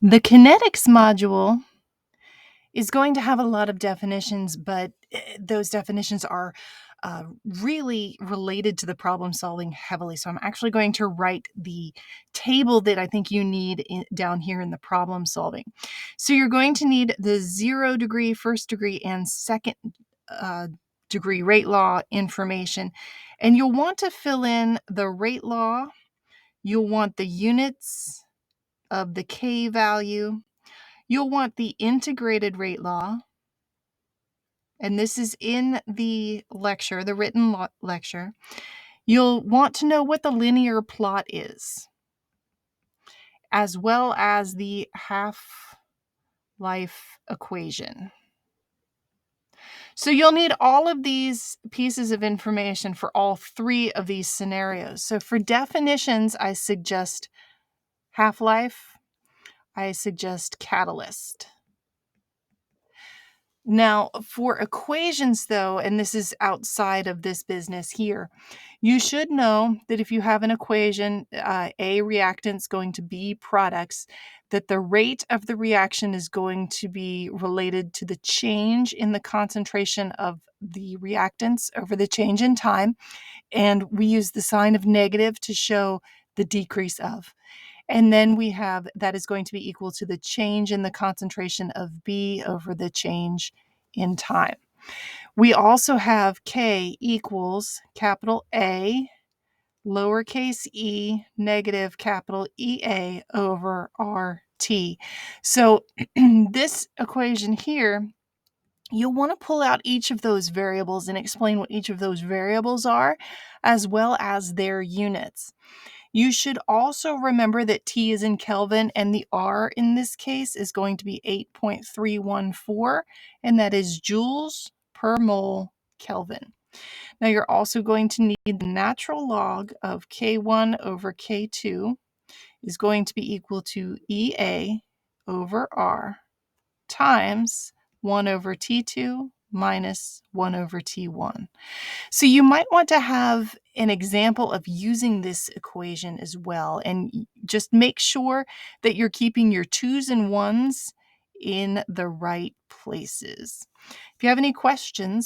The kinetics module is going to have a lot of definitions, but those definitions are really related to the problem solving heavily. So I'm actually going to write the table that I think you need down here in the problem solving. So you're going to need the 0 degree, first degree, and second degree rate law information. And you'll want to fill in the rate law. You'll want the units of the K value. You'll want the integrated rate law, and this is in the lecture, the written lecture. You'll want to know what the linear plot is, as well as the half-life equation. So you'll need all of these pieces of information for all three of these scenarios. So for definitions, I suggest half-life, I suggest catalyst. Now, for equations, though, and this is outside of this business here, you should know that if you have an equation, A reactants going to B products, that the rate of the reaction is going to be related to the change in the concentration of the reactants over the change in time. And we use the sign of negative to show the decrease of. And then we have that is going to be equal to the change in the concentration of B over the change in time. We also have K equals capital A, lowercase e, negative capital EA over RT. So this equation here, you'll want to pull out each of those variables and explain what each of those variables are, as well as their units. You should also remember that T is in Kelvin, and the R in this case is going to be 8.314, and that is joules per mole Kelvin. Now you're also going to need the natural log of K1 over K2 is going to be equal to EA over R times 1 over T2 minus 1 over T1. So you might want to have an example of using this equation as well, and just make sure that you're keeping your 2's and 1's in the right places. If you have any questions,